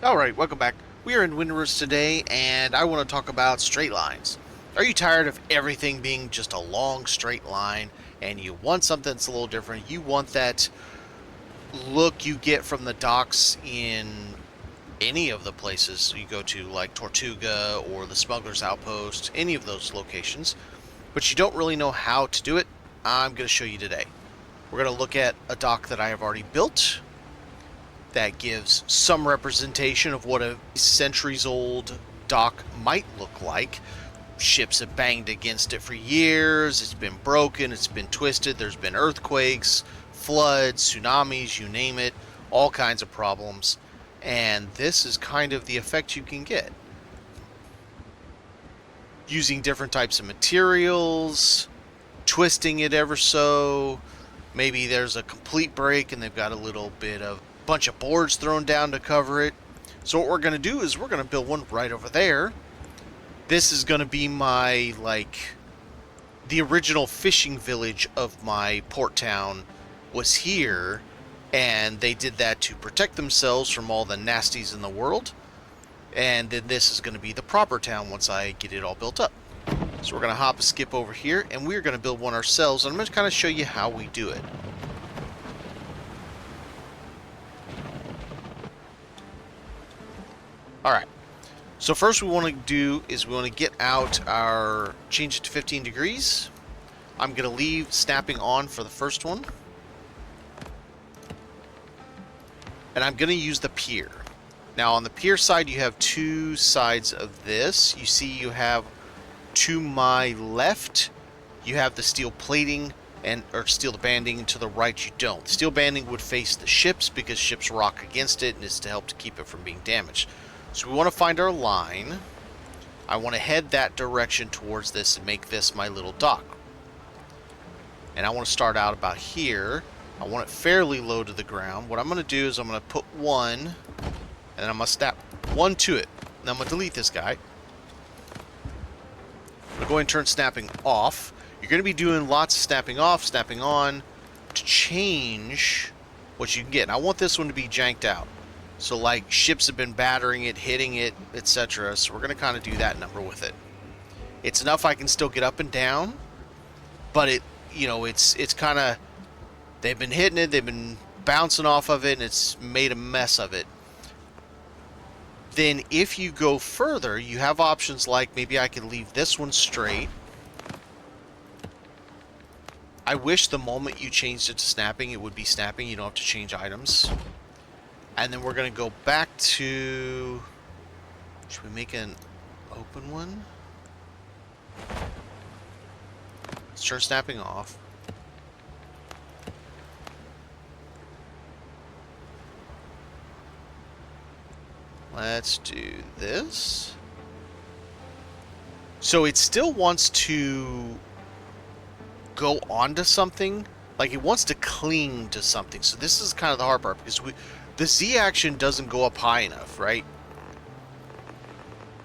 Alright, welcome back. We are in Windrose today, and I want to talk about straight lines. Are you tired of everything being just a long straight line, and you want something that's a little different? You want that look you get from the docks in any of the places you go to, like Tortuga or the Smuggler's Outpost, any of those locations, but you don't really know how to do it? I'm going to show you today. We're going to look at a dock that I have already built that gives some representation of what a centuries-old dock might look like. Ships have banged against it for years, it's been broken, it's been twisted, there's been earthquakes, floods, tsunamis, you name it, all kinds of problems. And this is kind of the effect you can get. Using different types of materials, twisting it ever so. Maybe there's a complete break and they've got a little bit of bunch of boards thrown down to cover it. So what we're going to do is we're going to build one right over there. This is going to be my, the original fishing village of my port town was here, and they did that to protect themselves from all the nasties in the world. And then this is going to be the proper town once I get it all built up. So we're going to hop a skip over here, and we're going to build one ourselves, and I'm going to kind of show you how we do it. Alright, so first we want to do is we want to get out our, change it to 15 degrees. I'm going to leave snapping on for the first one. And I'm going to use the pier. Now on the pier side you have two sides of this. You see you have, to my left, you have the steel plating or steel banding, to the right you don't. The steel banding would face the ships because ships rock against it and it's to help to keep it from being damaged. So we want to find our line. I want to head that direction towards this and make this my little dock. And I want to start out about here. I want it fairly low to the ground. What I'm going to do is I'm going to put one, and then I'm going to snap one to it. And I'm going to delete this guy. I'm going to go ahead and turn snapping off. You're going to be doing lots of snapping off, snapping on to change what you can get. And I want this one to be janked out. So like ships have been battering it, hitting it, etc. So we're going to kind of do that number with it. It's enough I can still get up and down, but it's kind of, they've been hitting it, they've been bouncing off of it, and it's made a mess of it. Then if you go further, you have options like maybe I could leave this one straight. I wish the moment you changed it to snapping, it would be snapping. You don't have to change items. And then we're going to go back to... Should we make an open one? Let's turn snapping off. Let's do this. So it still wants to go onto something. Like it wants to cling to something. So this is kind of the hard part because the Z action doesn't go up high enough, right?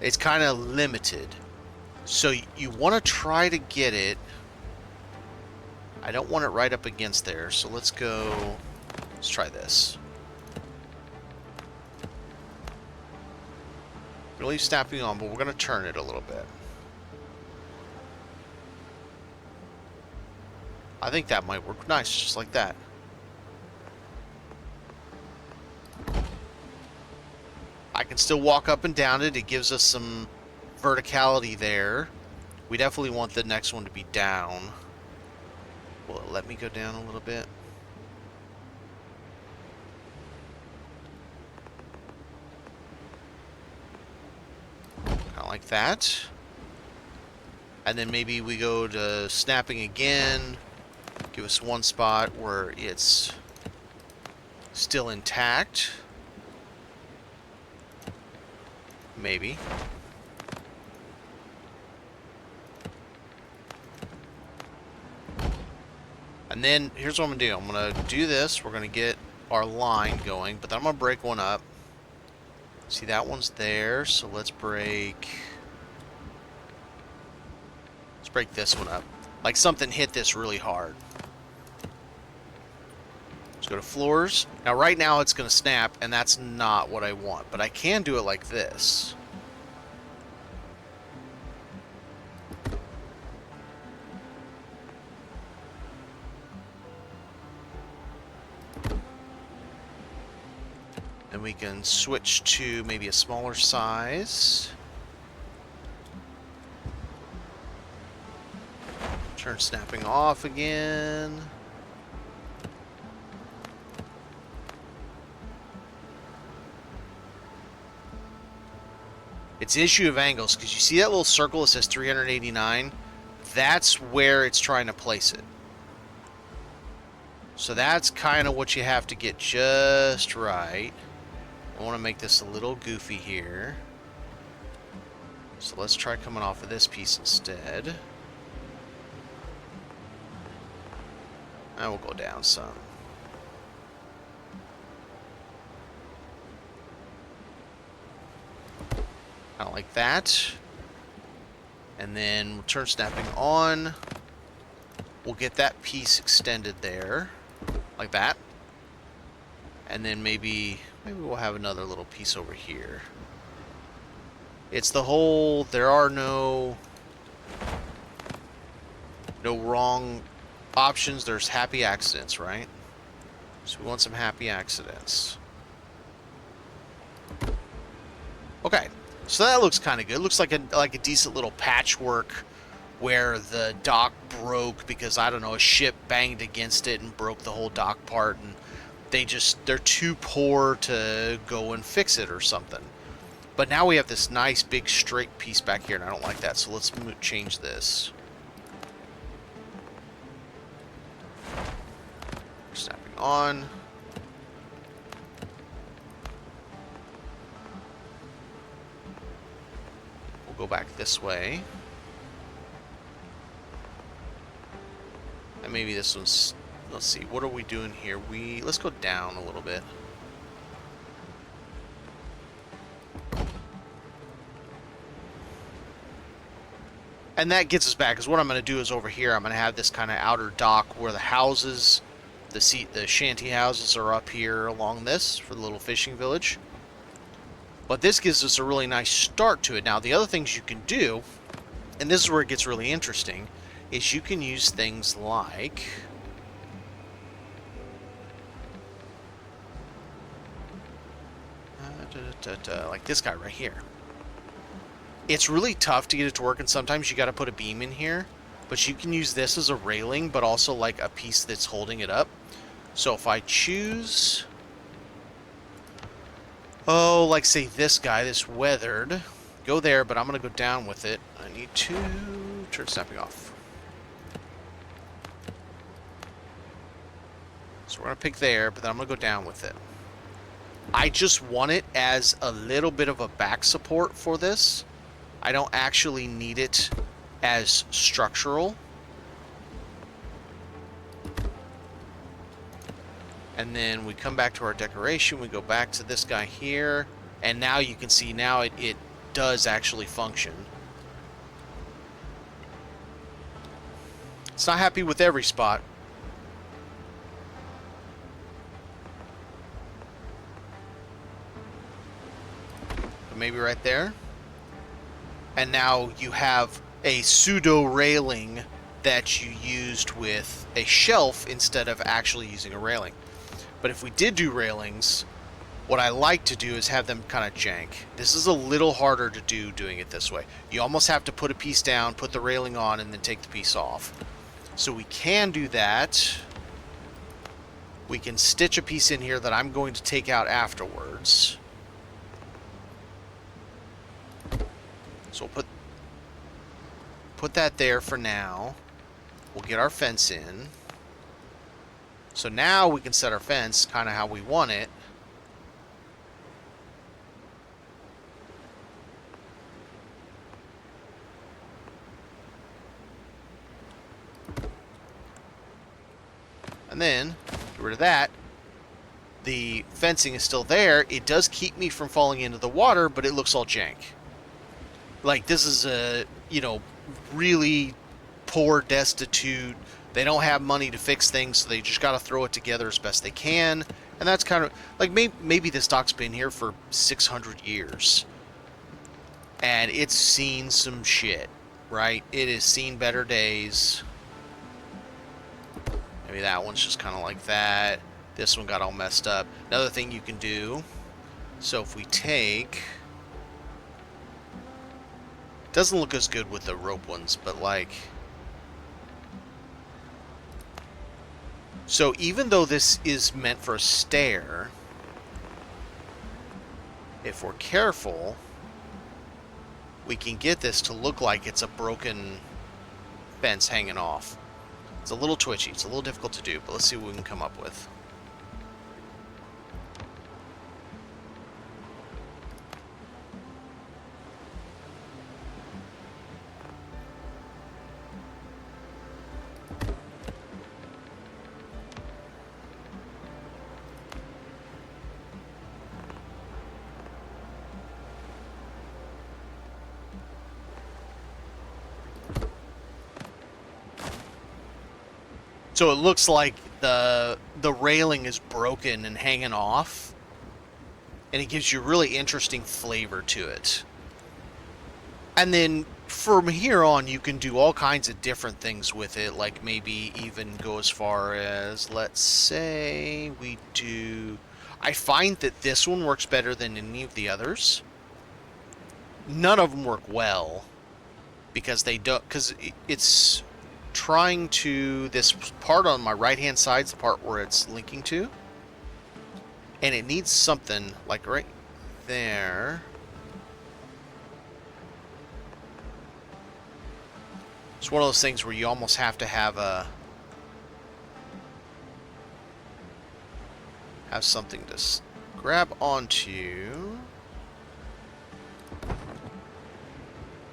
It's kind of limited. So you want to try to get it. I don't want it right up against there. So let's try this. We're going to leave snapping on, but we're going to turn it a little bit. I think that might work nice, just like that. I can still walk up and down it. It gives us some verticality there. We definitely want the next one to be down. Will it let me go down a little bit? Kind of like that. And then maybe we go to snapping again. Give us one spot where it's still intact. Maybe. And then here's what I'm going to do. I'm going to do this. We're going to get our line going, but then I'm going to break one up. See, that one's there, so let's break this one up. Like something hit this really hard. Let's go to floors. Now, right now, it's going to snap, and that's not what I want. But I can do it like this. And we can switch to maybe a smaller size. Turn snapping off again. It's the issue of angles, because you see that little circle that says 389? That's where it's trying to place it. So that's kind of what you have to get just right. I want to make this a little goofy here. So let's try coming off of this piece instead. And we'll go down some. Kind of like that. And then we'll turn snapping on. We'll get that piece extended there. Like that. And then maybe we'll have another little piece over here. It's the whole, there are no wrong options. There's happy accidents, right? So we want some happy accidents. Okay. So that looks kind of good. It looks like a decent little patchwork where the dock broke because, I don't know, a ship banged against it and broke the whole dock part, and they're too poor to go and fix it or something. But now we have this nice big straight piece back here, and I don't like that, so let's change this. Snapping on. Go back this way. And maybe this one's, let's see, what are we doing here? Let's go down a little bit. And that gets us back, because what I'm going to do is over here, I'm going to have this kind of outer dock where the houses, the shanty houses are up here along this for the little fishing village. But this gives us a really nice start to it. Now, the other things you can do, and this is where it gets really interesting, is you can use things like... like this guy right here. It's really tough to get it to work, and sometimes you got to put a beam in here. But you can use this as a railing, but also like a piece that's holding it up. So if I choose... oh, like say this guy, this weathered. Go there, but I'm going to go down with it. I need to turn snapping off. So we're going to pick there, but then I'm going to go down with it. I just want it as a little bit of a back support for this. I don't actually need it as structural. And then we come back to our decoration, we go back to this guy here, and now you can see now it does actually function. It's not happy with every spot. But maybe right there. And now you have a pseudo railing that you used with a shelf instead of actually using a railing. But if we did do railings, what I like to do is have them kind of jank. This is a little harder to do doing it this way. You almost have to put a piece down, put the railing on, and then take the piece off. So we can do that. We can stitch a piece in here that I'm going to take out afterwards. So we'll put that there for now. We'll get our fence in. So now we can set our fence kind of how we want it. And then, get rid of that. The fencing is still there. It does keep me from falling into the water, but it looks all jank. Like, this is a, you know, really poor, destitute, They don't have money to fix things, so they just got to throw it together as best they can. And that's kind of like maybe this dock's been here for 600 years. And it's seen some shit, right? It has seen better days. Maybe that one's just kind of like that. This one got all messed up. Another thing you can do, so if we take... It doesn't look as good with the rope ones, but like... So even though this is meant for a stair, if we're careful, we can get this to look like it's a broken fence hanging off. It's a little twitchy. It's a little difficult to do, but let's see what we can come up with. So it looks like the railing is broken and hanging off, and it gives you really interesting flavor to it. And then from here on, you can do all kinds of different things with it, like maybe even go as far as, let's say we do... I find that this one works better than any of the others. None of them work well, because they don't... Because it's... trying to, this part on my right hand side is the part where it's linking to, and it needs something like right there. It's one of those things where you almost have to have something to grab onto.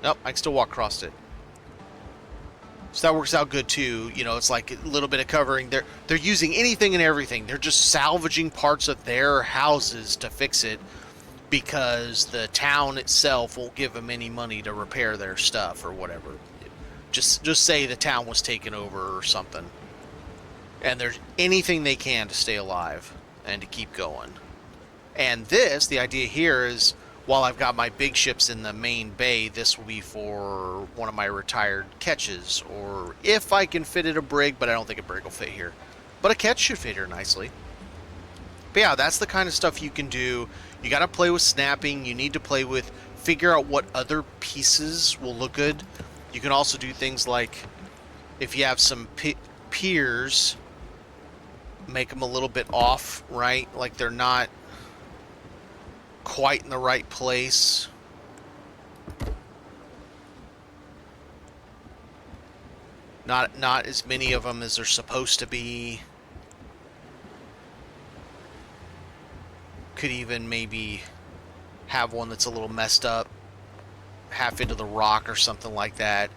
Nope, I can still walk across it. So that works out good too. You know, it's like a little bit of covering. They're using anything and everything. They're just salvaging parts of their houses to fix it because the town itself won't give them any money to repair their stuff or whatever. Just say the town was taken over or something. And there's anything they can to stay alive and to keep going. And this, the idea here is, while I've got my big ships in the main bay, this will be for one of my retired catches. Or if I can fit it a brig, but I don't think a brig will fit here. But a catch should fit here nicely. But yeah, that's the kind of stuff you can do. You got to play with snapping. You need to play with, figure out what other pieces will look good. You can also do things like, if you have some piers, make them a little bit off, right? Like they're not quite in the right place. Not as many of them as they're supposed to be. Could even maybe have one that's a little messed up, half into the rock or something like that.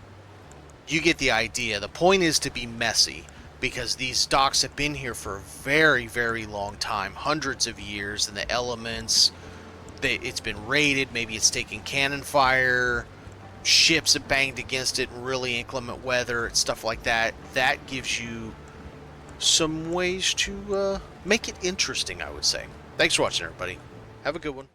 You get the idea. The point is to be messy, because these docks have been here for a very, very long time, hundreds of years, and the elements, it's been raided, maybe it's taken cannon fire, ships have banged against it in really inclement weather, and stuff like that. That gives you some ways to make it interesting, I would say. Thanks for watching, everybody. Have a good one.